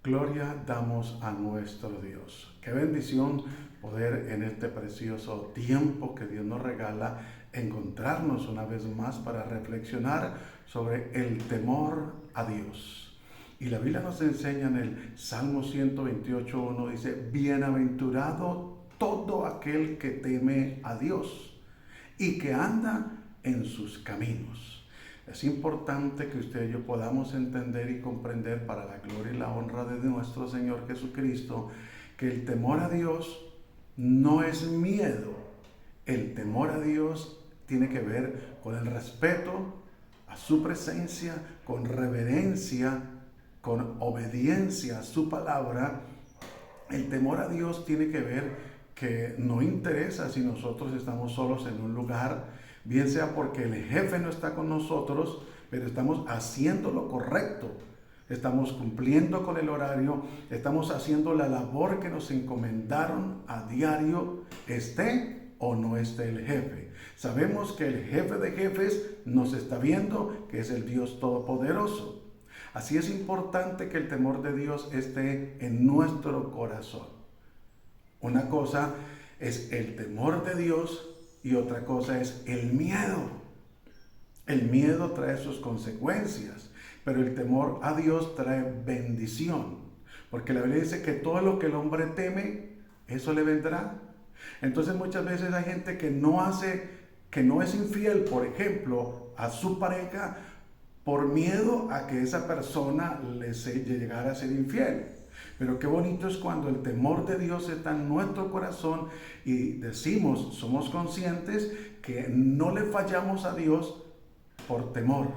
Gloria damos a nuestro Dios. Qué bendición poder en este precioso tiempo que Dios nos regala encontrarnos una vez más para reflexionar sobre el temor a Dios. Y la Biblia nos enseña en el Salmo 128:1, dice: bienaventurado todo aquel que teme a Dios y que anda en sus caminos. Es importante que usted y yo podamos entender y comprender, para la gloria y la honra de nuestro Señor Jesucristo, que el temor a Dios no es miedo. El temor a Dios tiene que ver con el respeto a su presencia, con reverencia, con obediencia a su palabra. El temor a Dios tiene que ver que no interesa si nosotros estamos solos en un lugar, bien sea porque el jefe no está con nosotros, pero estamos haciendo lo correcto, estamos cumpliendo con el horario, estamos haciendo la labor que nos encomendaron a diario, esté o no esté el jefe. Sabemos que el jefe de jefes nos está viendo, que es el Dios Todopoderoso. Así es importante que el temor de Dios esté en nuestro corazón. Una cosa es el temor de Dios y otra cosa es el miedo. El miedo trae sus consecuencias, pero el temor a Dios trae bendición. Porque la Biblia dice que todo lo que el hombre teme, eso le vendrá. Entonces muchas veces hay gente que no es infiel, por ejemplo, a su pareja por miedo a que esa persona le llegara a ser infiel. Pero qué bonito es cuando el temor de Dios está en nuestro corazón y decimos, somos conscientes que no le fallamos a Dios por temor.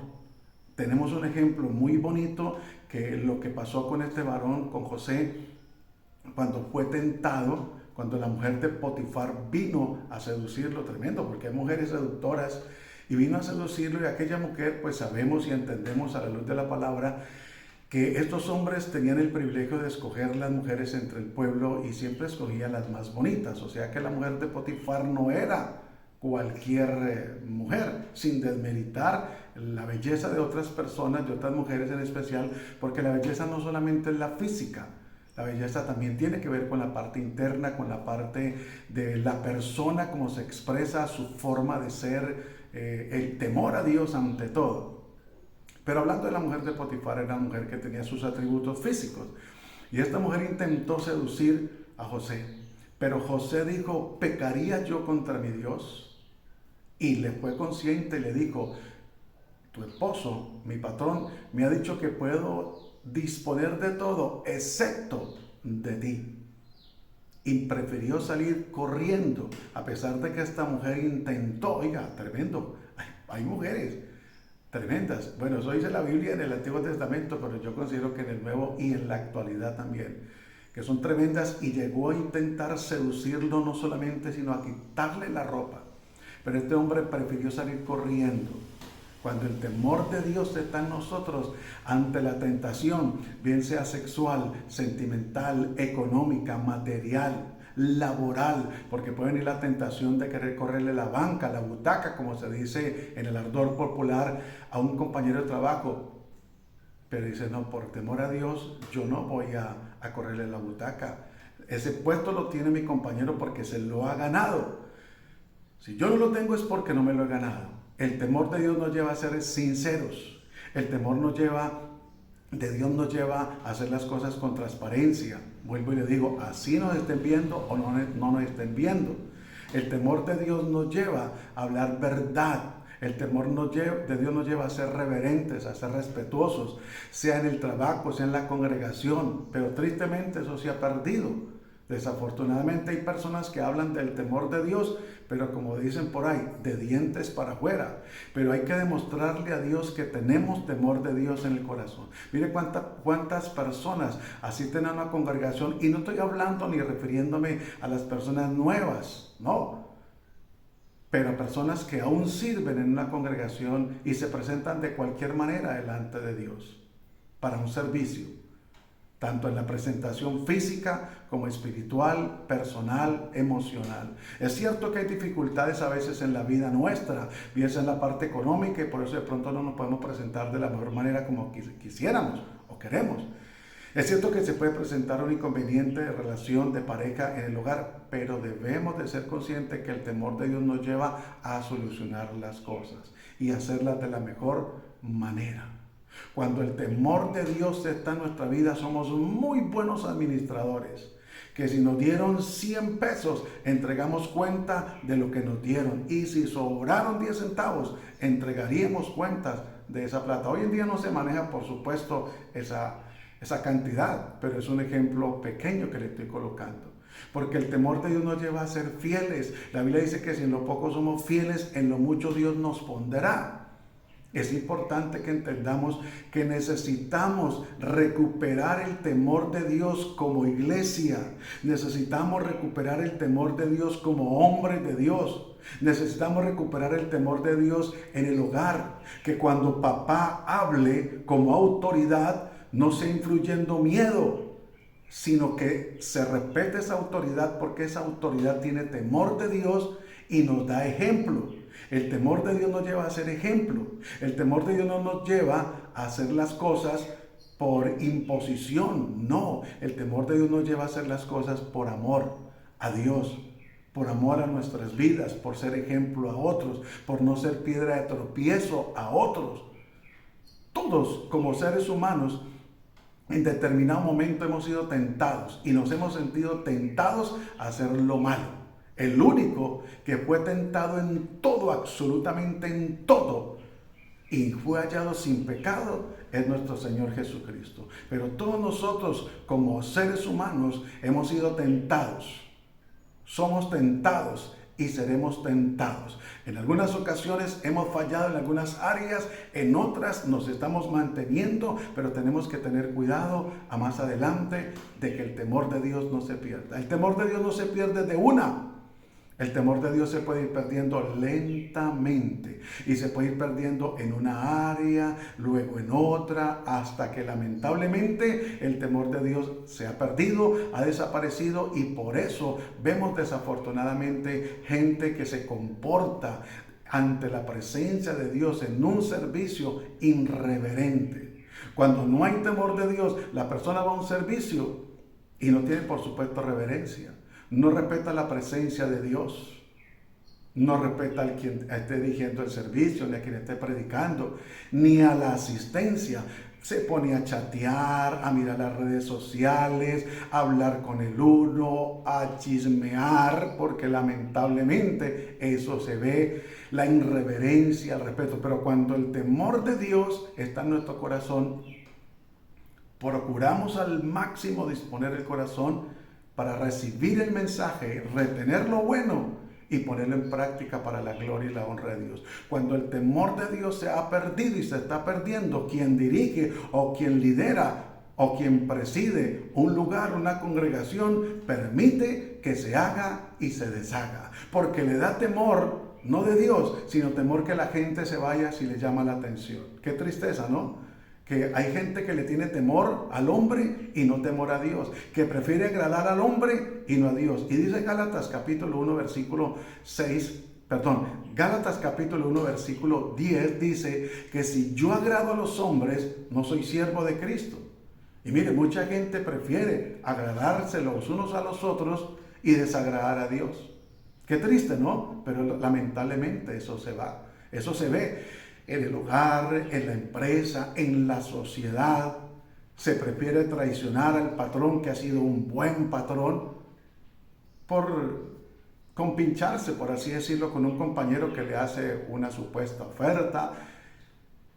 Tenemos un ejemplo muy bonito, que lo que pasó con este varón, con José, cuando fue tentado, cuando la mujer de Potifar vino a seducirlo, tremendo, porque hay mujeres seductoras, y vino a seducirlo, y aquella mujer, pues sabemos y entendemos a la luz de la palabra, que estos hombres tenían el privilegio de escoger las mujeres entre el pueblo y siempre escogían las más bonitas. O sea que la mujer de Potifar no era cualquier mujer, sin desmeritar la belleza de otras personas, de otras mujeres en especial, porque la belleza no solamente es la física, la belleza también tiene que ver con la parte interna, con la parte de la persona, cómo se expresa, su forma de ser, el temor a Dios ante todo. Pero hablando de la mujer de Potifar, era una mujer que tenía sus atributos físicos. Y esta mujer intentó seducir a José. Pero José dijo: ¿pecaría yo contra mi Dios? Y le fue consciente y le dijo: tu esposo, mi patrón, me ha dicho que puedo disponer de todo excepto de ti. Y prefirió salir corriendo, a pesar de que esta mujer intentó. Oiga, tremendo. Hay mujeres tremendas. Bueno, eso dice la Biblia en el Antiguo Testamento, pero yo considero que en el Nuevo y en la actualidad también, que son tremendas, y llegó a intentar seducirlo no solamente, sino a quitarle la ropa. Pero este hombre prefirió salir corriendo. Cuando el temor de Dios está en nosotros, ante la tentación, bien sea sexual, sentimental, económica, material, laboral, porque puede venir la tentación de querer correrle la banca, la butaca, como se dice en el ardor popular, a un compañero de trabajo. Pero dice: no, por temor a Dios, yo no voy a correrle la butaca. Ese puesto lo tiene mi compañero porque se lo ha ganado. Si yo no lo tengo es porque no me lo he ganado. El temor de Dios nos lleva a ser sinceros. El temor de Dios nos lleva a hacer las cosas con transparencia. Vuelvo y le digo, así nos estén viendo o no nos estén viendo. El temor de Dios nos lleva a hablar verdad. El temor de Dios nos lleva a ser reverentes, a ser respetuosos, sea en el trabajo, sea en la congregación. Pero tristemente eso se ha perdido. Desafortunadamente hay personas que hablan del temor de Dios, pero como dicen por ahí, de dientes para afuera. Pero hay que demostrarle a Dios que tenemos temor de Dios en el corazón. Mire cuántas personas asisten a una congregación, y no estoy hablando ni refiriéndome a las personas nuevas, no. Pero personas que aún sirven en una congregación y se presentan de cualquier manera delante de Dios para un servicio, tanto en la presentación física como espiritual, personal, emocional. Es cierto que hay dificultades a veces en la vida nuestra, bien sea en la parte económica, y por eso de pronto no nos podemos presentar de la mejor manera como quisiéramos o queremos. Es cierto que se puede presentar un inconveniente de relación de pareja en el hogar, pero debemos de ser conscientes que el temor de Dios nos lleva a solucionar las cosas y hacerlas de la mejor manera. Cuando el temor de Dios está en nuestra vida, somos muy buenos administradores. Que si nos dieron 100 pesos, entregamos cuenta de lo que nos dieron. Y si sobraron 10 centavos, entregaríamos cuentas de esa plata. Hoy en día no se maneja, por supuesto, esa cantidad, pero es un ejemplo pequeño que le estoy colocando. Porque el temor de Dios nos lleva a ser fieles. La Biblia dice que si en lo poco somos fieles, en lo mucho Dios nos pondrá. Es importante que entendamos que necesitamos recuperar el temor de Dios como iglesia. Necesitamos recuperar el temor de Dios como hombres de Dios. Necesitamos recuperar el temor de Dios en el hogar. Que cuando papá hable como autoridad, no sea influyendo miedo, sino que se respete esa autoridad, porque esa autoridad tiene temor de Dios y nos da ejemplo. El temor de Dios nos lleva a ser ejemplo. El temor de Dios no nos lleva a hacer las cosas por imposición. No, el temor de Dios nos lleva a hacer las cosas por amor a Dios, por amor a nuestras vidas, por ser ejemplo a otros, por no ser piedra de tropiezo a otros. Todos, como seres humanos, en determinado momento hemos sido tentados y nos hemos sentido tentados a hacer lo malo. El único que fue tentado en todo, absolutamente en todo, y fue hallado sin pecado, es nuestro Señor Jesucristo. Pero todos nosotros, como seres humanos, hemos sido tentados. Somos tentados y seremos tentados. En algunas ocasiones hemos fallado en algunas áreas, en otras nos estamos manteniendo, pero tenemos que tener cuidado a más adelante de que el temor de Dios no se pierda. El temor de Dios no se pierde de una. El temor de Dios se puede ir perdiendo lentamente y se puede ir perdiendo en una área, luego en otra, hasta que lamentablemente el temor de Dios se ha perdido, ha desaparecido, y por eso vemos desafortunadamente gente que se comporta ante la presencia de Dios en un servicio irreverente. Cuando no hay temor de Dios, la persona va a un servicio y no tiene, por supuesto, reverencia. No respeta la presencia de Dios, no respeta al quien esté dirigiendo el servicio, ni a quien esté predicando, ni a la asistencia. Se pone a chatear, a mirar las redes sociales, a hablar con el uno, a chismear, porque lamentablemente eso se ve, la irreverencia, el respeto. Pero cuando el temor de Dios está en nuestro corazón, procuramos al máximo disponer el corazón para recibir el mensaje, retener lo bueno y ponerlo en práctica para la gloria y la honra de Dios. Cuando el temor de Dios se ha perdido y se está perdiendo, quien dirige o quien lidera o quien preside un lugar, una congregación, permite que se haga y se deshaga, porque le da temor, no de Dios, sino temor que la gente se vaya si le llama la atención. Qué tristeza, ¿no? Que hay gente que le tiene temor al hombre y no temor a Dios, que prefiere agradar al hombre y no a Dios. Y dice Gálatas capítulo 1 versículo 1 versículo 10 dice que si yo agrado a los hombres, no soy siervo de Cristo. Y mire, mucha gente prefiere agradarse los unos a los otros y desagradar a Dios. Qué triste, ¿no? Pero lamentablemente eso se va, eso se ve. En el hogar, en la empresa, en la sociedad, se prefiere traicionar al patrón que ha sido un buen patrón por compincharse, por así decirlo, con un compañero que le hace una supuesta oferta,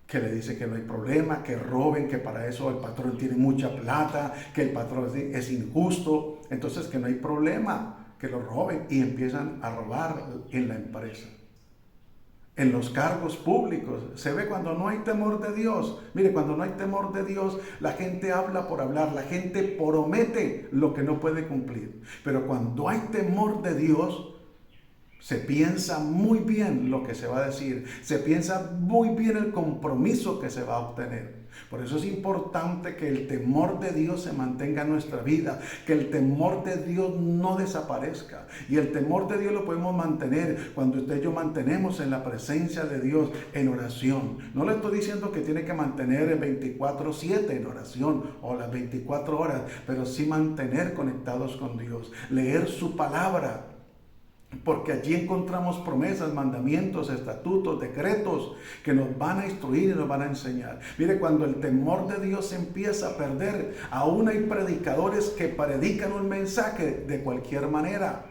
que le dice que no hay problema, que roben, que para eso el patrón tiene mucha plata, que el patrón es injusto, entonces que no hay problema, que lo roben, y empiezan a robar en la empresa. En los cargos públicos se ve cuando no hay temor de Dios. Mire, cuando no hay temor de Dios, la gente habla por hablar, la gente promete lo que no puede cumplir. Pero cuando hay temor de Dios, Se piensa muy bien lo que se va a decir, se piensa muy bien el compromiso que se va a obtener. Por eso es importante que el temor de Dios se mantenga en nuestra vida, que el temor de Dios no desaparezca. Y el temor de Dios lo podemos mantener cuando usted y yo mantenemos en la presencia de Dios en oración. No le estoy diciendo que tiene que mantener el 24/7 en oración o las 24 horas, pero sí mantener conectados con Dios, leer su palabra. Porque allí encontramos promesas, mandamientos, estatutos, decretos que nos van a instruir y nos van a enseñar. Mire, cuando el temor de Dios se empieza a perder, aún hay predicadores que predican un mensaje de cualquier manera.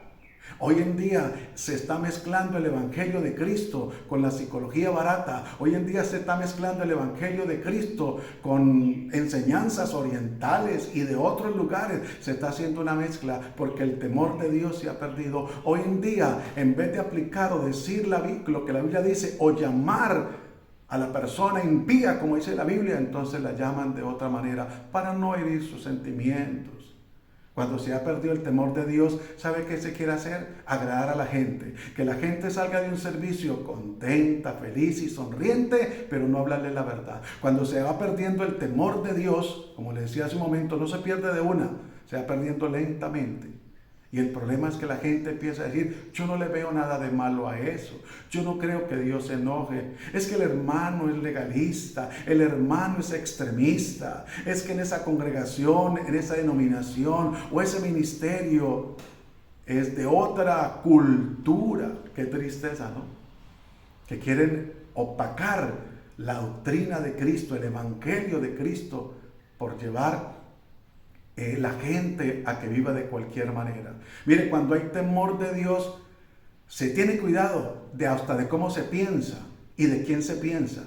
Hoy en día se está mezclando el Evangelio de Cristo con la psicología barata. Hoy en día se está mezclando el Evangelio de Cristo con enseñanzas orientales y de otros lugares. Se está haciendo una mezcla porque el temor de Dios se ha perdido. Hoy en día, en vez de aplicar o decir lo que la Biblia dice o llamar a la persona impía, como dice la Biblia, entonces la llaman de otra manera para no herir sus sentimientos. Cuando se ha perdido el temor de Dios, ¿sabe qué se quiere hacer? Agradar a la gente. Que la gente salga de un servicio contenta, feliz y sonriente, pero no hablarle la verdad. Cuando se va perdiendo el temor de Dios, como le decía hace un momento, no se pierde de una, se va perdiendo lentamente. Y el problema es que la gente empieza a decir, yo no le veo nada de malo a eso. Yo no creo que Dios se enoje. Es que el hermano es legalista, el hermano es extremista. Es que en esa congregación, en esa denominación o ese ministerio es de otra cultura. Qué tristeza, ¿no? Que quieren opacar la doctrina de Cristo, el evangelio de Cristo, por llevar la gente a que viva de cualquier manera. Mire, cuando hay temor de Dios, se tiene cuidado hasta de cómo se piensa y de quién se piensa.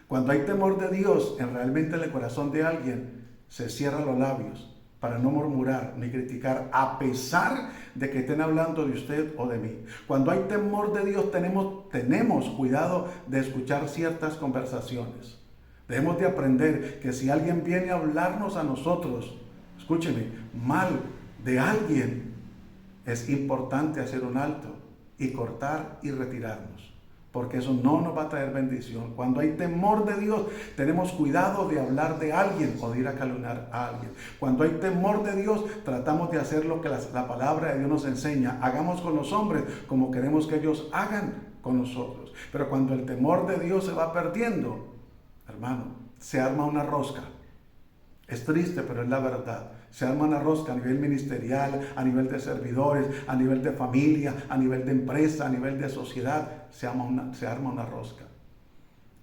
Cuando hay temor de Dios, realmente en el corazón de alguien, se cierran los labios para no murmurar ni criticar, a pesar de que estén hablando de usted o de mí. Cuando hay temor de Dios, tenemos cuidado de escuchar ciertas conversaciones. Debemos de aprender que si alguien viene a hablarnos a nosotros, escúcheme, mal de alguien, es importante hacer un alto y cortar y retirarnos, porque eso no nos va a traer bendición. Cuando hay temor de Dios, tenemos cuidado de hablar de alguien o de ir a calumniar a alguien. Cuando hay temor de Dios, tratamos de hacer lo que la palabra de Dios nos enseña. Hagamos con los hombres como queremos que ellos hagan con nosotros. Pero cuando el temor de Dios se va perdiendo, hermano, se arma una rosca. Es triste, pero es la verdad. Se arma una rosca a nivel ministerial, a nivel de servidores, a nivel de familia, a nivel de empresa, a nivel de sociedad. Se arma una rosca.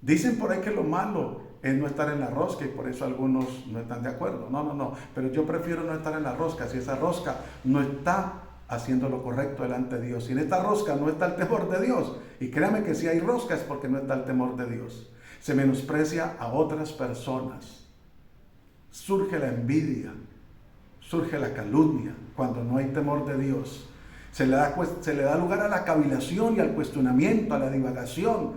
Dicen por ahí que lo malo es no estar en la rosca y por eso algunos no están de acuerdo. No. Pero yo prefiero no estar en la rosca si esa rosca no está haciendo lo correcto delante de Dios. Si en esta rosca no está el temor de Dios, y créame que si hay rosca es porque no está el temor de Dios. Se menosprecia a otras personas. Surge la envidia, surge la calumnia cuando no hay temor de Dios. Se le da lugar a la cavilación y al cuestionamiento, a la divagación.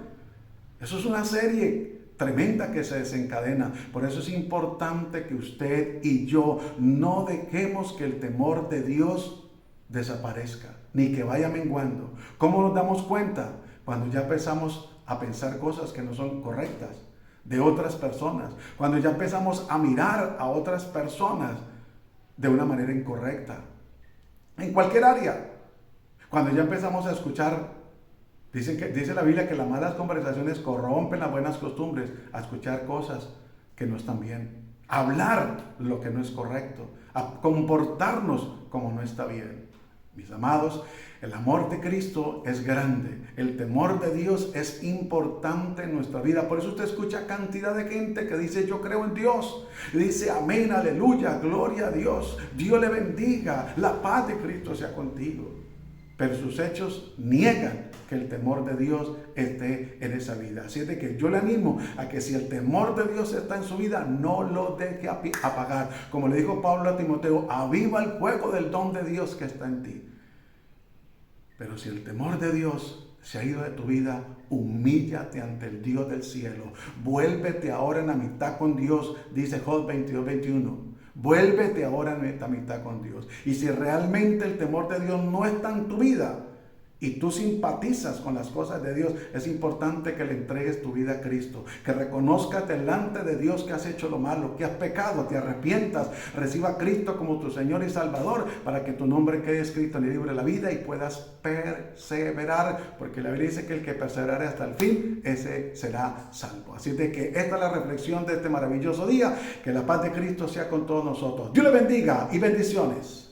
Eso es una serie tremenda que se desencadena. Por eso es importante que usted y yo no dejemos que el temor de Dios desaparezca, ni que vaya menguando. ¿Cómo nos damos cuenta? Cuando ya empezamos a pensar cosas que no son correctas de otras personas, cuando ya empezamos a mirar a otras personas de una manera incorrecta, en cualquier área, cuando ya empezamos a escuchar, dice la Biblia que las malas conversaciones corrompen las buenas costumbres, a escuchar cosas que no están bien, a hablar lo que no es correcto, a comportarnos como no está bien. Mis amados, el amor de Cristo es grande, el temor de Dios es importante en nuestra vida. Por eso usted escucha cantidad de gente que dice yo creo en Dios, y dice amén, aleluya, gloria a Dios, Dios le bendiga, la paz de Cristo sea contigo. Pero sus hechos niegan que el temor de Dios esté en esa vida. Así es de que yo le animo a que si el temor de Dios está en su vida, no lo deje apagar. Como le dijo Pablo a Timoteo, aviva el fuego del don de Dios que está en ti. Pero si el temor de Dios se ha ido de tu vida, humíllate ante el Dios del cielo. Vuélvete ahora en amistad con Dios, dice Job 22:21. Vuélvete ahora en esta amistad con Dios. Y si realmente el temor de Dios no está en tu vida, y tú simpatizas con las cosas de Dios, es importante que le entregues tu vida a Cristo, que reconozcas delante de Dios que has hecho lo malo, que has pecado, te arrepientas, reciba a Cristo como tu Señor y Salvador, para que tu nombre quede escrito en el libro de la vida y puedas perseverar, porque la Biblia dice que el que perseverare hasta el fin, ese será salvo. Así de que esta es la reflexión de este maravilloso día. Que la paz de Cristo sea con todos nosotros. Dios le bendiga y bendiciones.